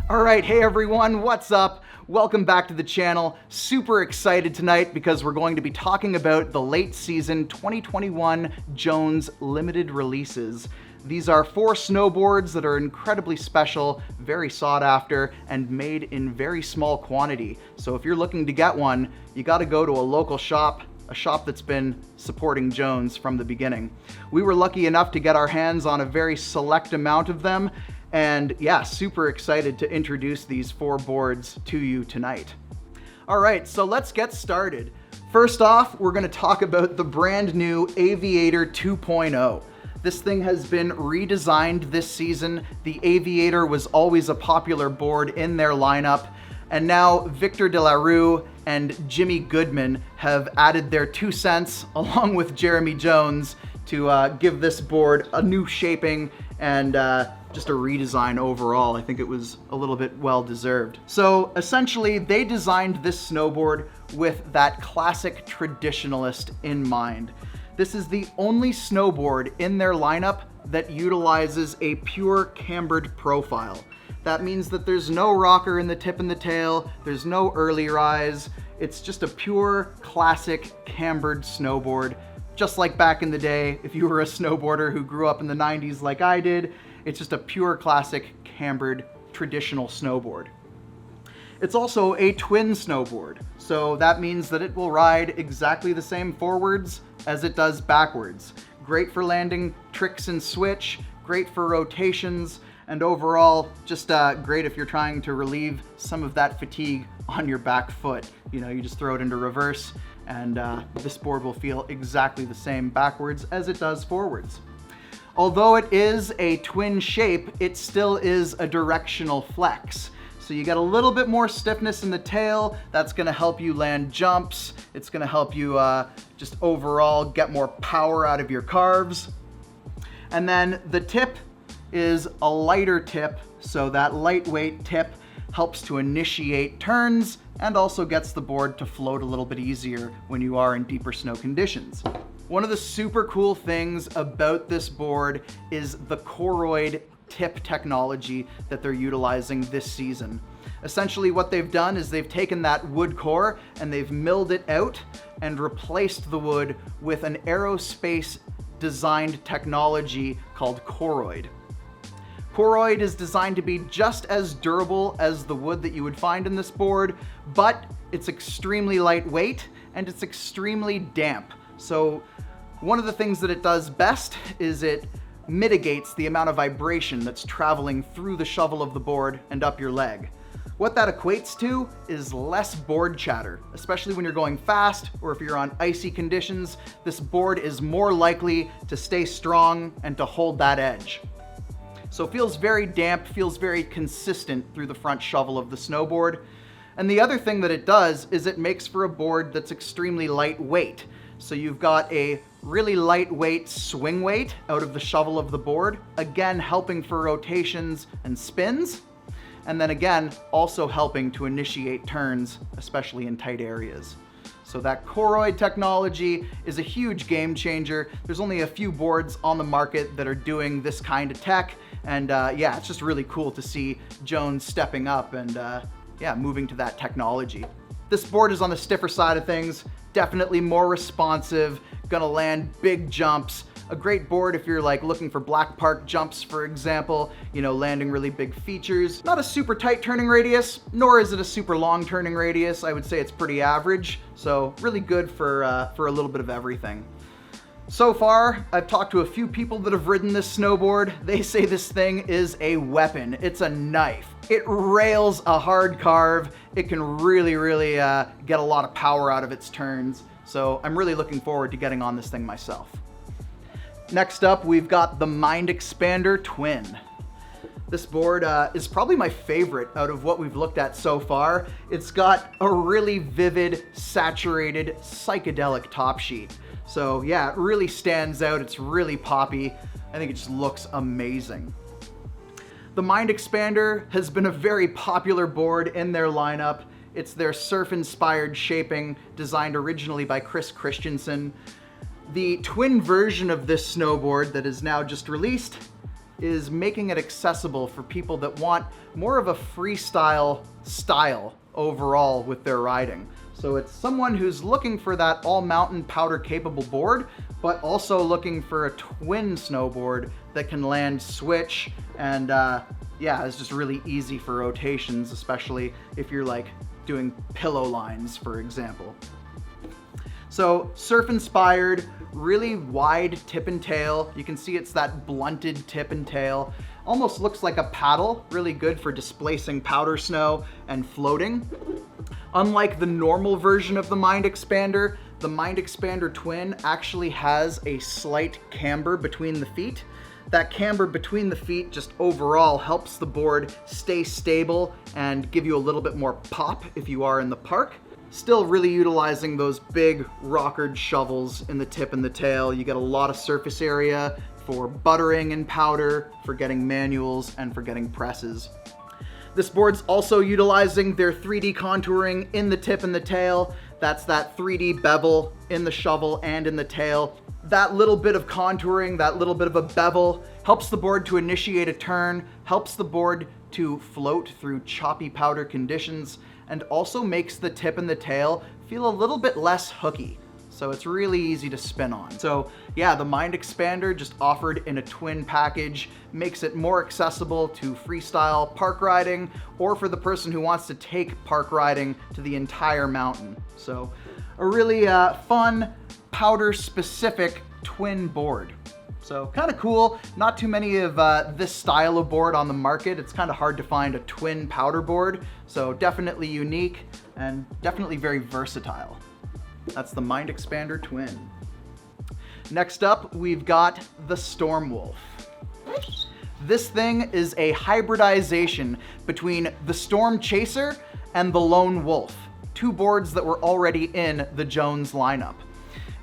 All right, hey everyone, what's up? Welcome back to the channel. Super excited tonight because we're going to be talking about the late season 2021 Jones limited releases. These are 4 snowboards that are incredibly special, very sought after, and made in very small quantity. So if you're looking to get one, you gotta go to a local shop, a shop that's been supporting Jones from the beginning. We were lucky enough to get our hands on a very select amount of them, and yeah, super excited to introduce these 4 boards to you tonight. All right, so let's get started. First off, we're gonna talk about the brand new Aviator 2.0. This thing has been redesigned this season. The Aviator was always a popular board in their lineup, and now Victor de la Rue and Jimmy Goodman have added their 2 cents along with Jeremy Jones to give this board a new shaping and just a redesign overall. I think it was a little bit well deserved. So essentially they designed this snowboard with that classic traditionalist in mind. This is the only snowboard in their lineup that utilizes a pure cambered profile. That means that there's no rocker in the tip and the tail, there's no early rise, it's just a pure classic cambered snowboard. Just like back in the day, if you were a snowboarder who grew up in the 90s like I did, it's just a pure classic cambered traditional snowboard. It's also a twin snowboard, so that means that it will ride exactly the same forwards as it does backwards. Great for landing tricks and switch, great for rotations, and overall just great if you're trying to relieve some of that fatigue on your back foot. You know, you just throw it into reverse and this board will feel exactly the same backwards as it does forwards. Although it is a twin shape, it still is a directional flex. So you get a little bit more stiffness in the tail. That's gonna help you land jumps. It's gonna help you just overall get more power out of your carves. And then the tip is a lighter tip, so that lightweight tip helps to initiate turns and also gets the board to float a little bit easier when you are in deeper snow conditions. One of the super cool things about this board is the Koroyd tip technology that they're utilizing this season. Essentially what they've done is they've taken that wood core and they've milled it out and replaced the wood with an aerospace designed technology called Koroyd. Choroid is designed to be just as durable as the wood that you would find in this board, but it's extremely lightweight and it's extremely damp. So one of the things that it does best is it mitigates the amount of vibration that's traveling through the shovel of the board and up your leg. What that equates to is less board chatter, especially when you're going fast or if you're on icy conditions. This board is more likely to stay strong and to hold that edge. So it feels very damp, feels very consistent through the front shovel of the snowboard. And the other thing that it does is it makes for a board that's extremely lightweight. So you've got a really lightweight swing weight out of the shovel of the board, again helping for rotations and spins, and then again also helping to initiate turns, especially in tight areas. So that Koroyd technology is a huge game changer. There's only a few boards on the market that are doing this kind of tech, and yeah, it's just really cool to see Jones stepping up and yeah, moving to that technology. This board is on the stiffer side of things, definitely more responsive, gonna land big jumps. A great board if you're like looking for black park jumps, for example, you know, landing really big features. Not a super tight turning radius, nor is it a super long turning radius. I would say it's pretty average, so really good for a little bit of everything. So far, I've talked to a few people that have ridden this snowboard. They say this thing is a weapon. It's a knife. It rails a hard carve. It can really get a lot of power out of its turns. So I'm really looking forward to getting on this thing myself. Next up, we've got the Mind Expander Twin. This board is probably my favorite out of what we've looked at so far. It's got a really vivid, saturated, psychedelic top sheet. So yeah, it really stands out. It's really poppy. I think it just looks amazing. The Mind Expander has been a very popular board in their lineup. It's their surf-inspired shaping, designed originally by Chris Christensen. The twin version of this snowboard that is now just released is making it accessible for people that want more of a freestyle style overall with their riding. So it's someone who's looking for that all-mountain powder-capable board, but also looking for a twin snowboard that can land switch and yeah, it's just really easy for rotations, especially if you're like doing pillow lines, for example. So surf-inspired, really wide tip and tail. You can see it's that blunted tip and tail. Almost looks like a paddle, really good for displacing powder snow and floating. Unlike the normal version of the Mind Expander, the Mind Expander Twin actually has a slight camber between the feet. That camber between the feet just overall helps the board stay stable and give you a little bit more pop if you are in the park. Still really utilizing those big rockered shovels in the tip and the tail. You get a lot of surface area for buttering and powder, for getting manuals, and for getting presses. This board's also utilizing their 3D contouring in the tip and the tail. That's that 3D bevel in the shovel and in the tail. That little bit of contouring, that little bit of a bevel, helps the board to initiate a turn, helps the board to float through choppy powder conditions, and also makes the tip and the tail feel a little bit less hooky. So it's really easy to spin on. So yeah, the Mind Expander, just offered in a twin package, makes it more accessible to freestyle park riding, or for the person who wants to take park riding to the entire mountain. So a really fun, powder-specific twin board. So kind of cool. Not too many of this style of board on the market. It's kind of hard to find a twin powder board. So definitely unique and definitely very versatile. That's the Mind Expander Twin. Next up, we've got the Stormwolf. This thing is a hybridization between the Storm Chaser and the Lone Wolf, two boards that were already in the Jones lineup.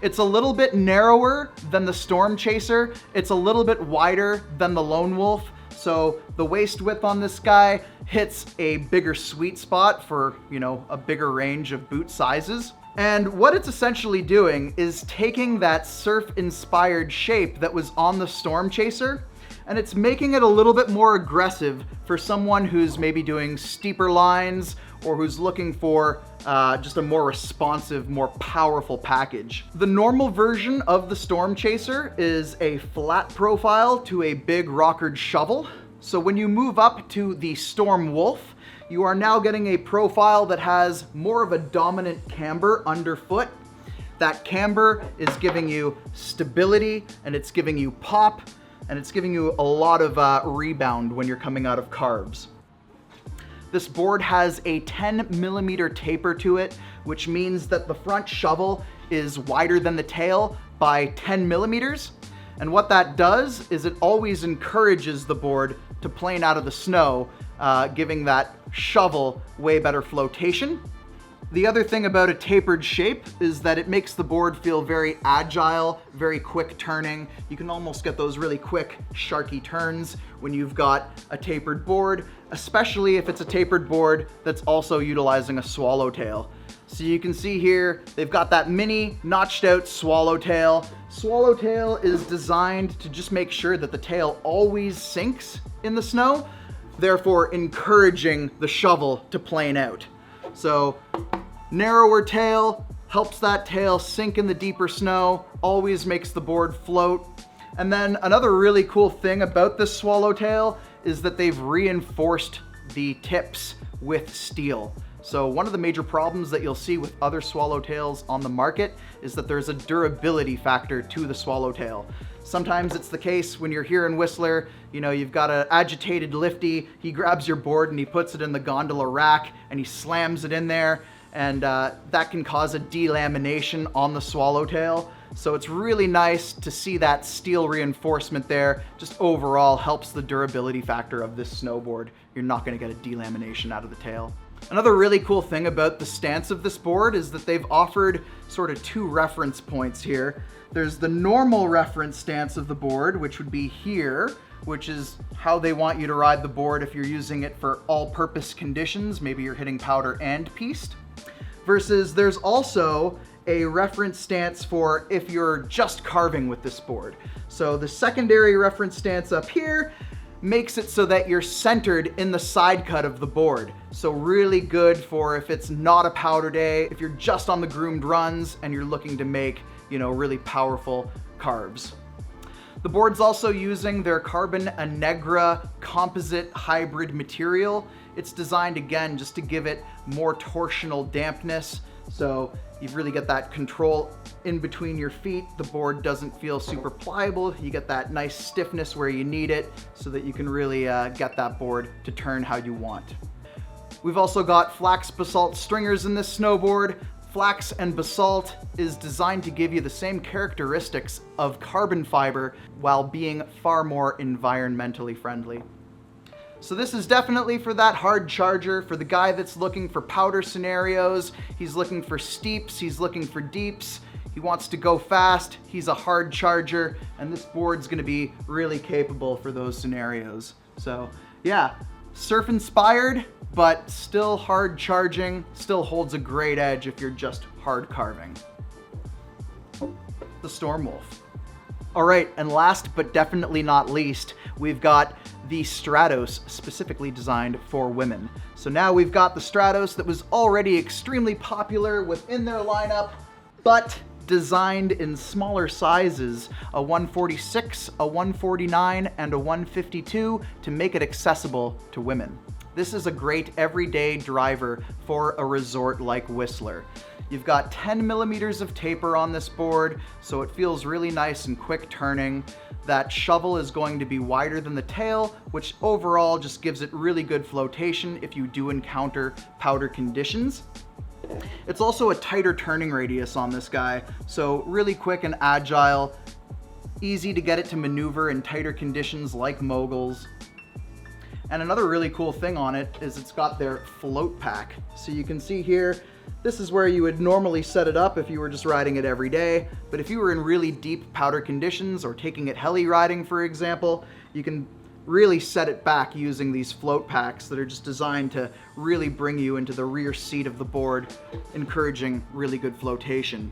It's a little bit narrower than the Storm Chaser. It's a little bit wider than the Lone Wolf. So the waist width on this guy hits a bigger sweet spot for, you know, a bigger range of boot sizes. And what it's essentially doing is taking that surf-inspired shape that was on the Storm Chaser, and it's making it a little bit more aggressive for someone who's maybe doing steeper lines or who's looking for just a more responsive, more powerful package. The normal version of the Storm Chaser is a flat profile to a big rockered shovel. So when you move up to the Stormwolf, you are now getting a profile that has more of a dominant camber underfoot. That camber is giving you stability, and it's giving you pop, and it's giving you a lot of rebound when you're coming out of carves. This board has a 10mm taper to it, which means that the front shovel is wider than the tail by 10mm. And what that does is it always encourages the board to plane out of the snow, giving that shovel way better flotation. The other thing about a tapered shape is that it makes the board feel very agile, very quick turning. You can almost get those really quick, sharky turns when you've got a tapered board, especially if it's a tapered board that's also utilizing a swallowtail. So you can see here, they've got that mini notched out swallowtail. Swallowtail is designed to just make sure that the tail always sinks in the snow, therefore encouraging the shovel to plane out. So narrower tail helps that tail sink in the deeper snow, always makes the board float. And then another really cool thing about this swallowtail is that they've reinforced the tips with steel. So one of the major problems that you'll see with other swallowtails on the market is that there's a durability factor to the swallowtail. Sometimes it's the case when you're here in Whistler, you know, you've got an agitated lifty, he grabs your board and he puts it in the gondola rack and he slams it in there, and that can cause a delamination on the swallowtail. So it's really nice to see that steel reinforcement there. Just overall helps the durability factor of this snowboard. You're not gonna get a delamination out of the tail. Another really cool thing about the stance of this board is that they've offered sort of two reference points here. There's the normal reference stance of the board, which would be here, which is how they want you to ride the board if you're using it for all-purpose conditions. Maybe you're hitting powder and piste. Versus there's also a reference stance for if you're just carving with this board. So the secondary reference stance up here makes it so that you're centered in the side cut of the board. So really good for if it's not a powder day, if you're just on the groomed runs and you're looking to make, really powerful carves. The board's also using their carbon Anegra composite hybrid material. It's designed again just to give it more torsional dampness. So you really get that control in between your feet. The board doesn't feel super pliable. You get that nice stiffness where you need it so that you can really get that board to turn how you want. We've also got flax basalt stringers in this snowboard. Flax and basalt is designed to give you the same characteristics of carbon fiber while being far more environmentally friendly. So this is definitely for that hard charger, for the guy that's looking for powder scenarios. He's looking for steeps, he's looking for deeps. He wants to go fast, he's a hard charger, and this board's gonna be really capable for those scenarios. So yeah, surf inspired, but still hard charging, still holds a great edge if you're just hard carving. The Stormwolf. All right, and last but definitely not least, we've got the Stratos, specifically designed for women. So now we've got the Stratos that was already extremely popular within their lineup, but designed in smaller sizes, a 146, a 149, and a 152 to make it accessible to women. This is a great everyday driver for a resort like Whistler. You've got 10 millimeters of taper on this board, so it feels really nice and quick turning. That shovel is going to be wider than the tail, which overall just gives it really good flotation if you do encounter powder conditions. It's also a tighter turning radius on this guy, so really quick and agile, easy to get it to maneuver in tighter conditions like moguls. And another really cool thing on it is it's got their float pack. So you can see here, this is where you would normally set it up if you were just riding it every day. But if you were in really deep powder conditions or taking it heli riding, for example, you can really set it back using these float packs that are just designed to really bring you into the rear seat of the board, encouraging really good flotation.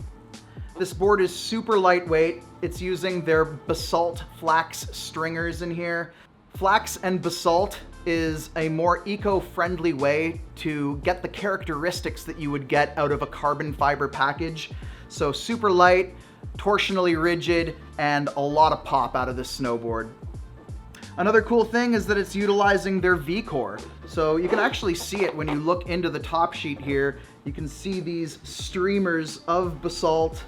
This board is super lightweight. It's using their basalt flax stringers in here. Flax and basalt is a more eco-friendly way to get the characteristics that you would get out of a carbon fiber package. So super light, torsionally rigid, and a lot of pop out of this snowboard. Another cool thing is that it's utilizing their V-core. So you can actually see it when you look into the top sheet here. You can see these streamers of basalt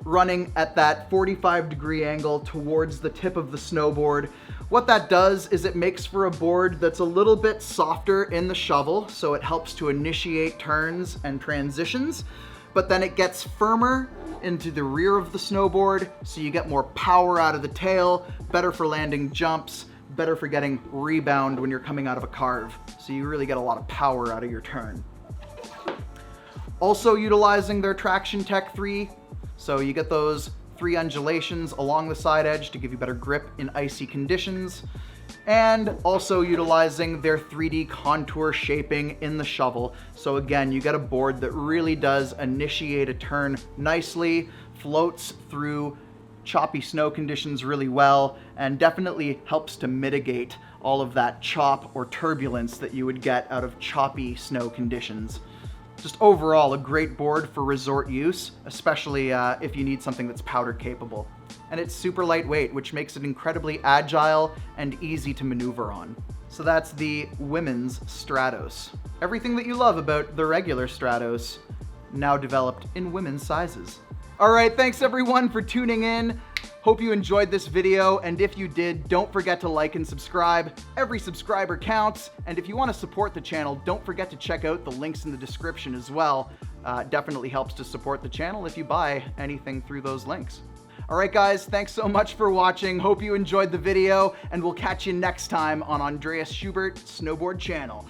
running at that 45-degree angle towards the tip of the snowboard. What that does is it makes for a board that's a little bit softer in the shovel, so it helps to initiate turns and transitions, but then it gets firmer into the rear of the snowboard, so you get more power out of the tail, better for landing jumps, better for getting rebound when you're coming out of a carve. So you really get a lot of power out of your turn. Also utilizing their Traction Tech 3, so you get those 3 undulations along the side edge to give you better grip in icy conditions, and also utilizing their 3D contour shaping in the shovel. So again, you get a board that really does initiate a turn nicely, floats through choppy snow conditions really well, and definitely helps to mitigate all of that chop or turbulence that you would get out of choppy snow conditions. Just overall a great board for resort use, especially if you need something that's powder capable. And it's super lightweight, which makes it incredibly agile and easy to maneuver on. So that's the women's Stratos. Everything that you love about the regular Stratos, now developed in women's sizes. All right, thanks everyone for tuning in. Hope you enjoyed this video, and if you did, don't forget to like and subscribe. Every subscriber counts, and if you want to support the channel, don't forget to check out the links in the description as well. Definitely helps to support the channel if you buy anything through those links. All right, guys, thanks so much for watching. Hope you enjoyed the video, and we'll catch you next time on Andreas Schubert Snowboard Channel.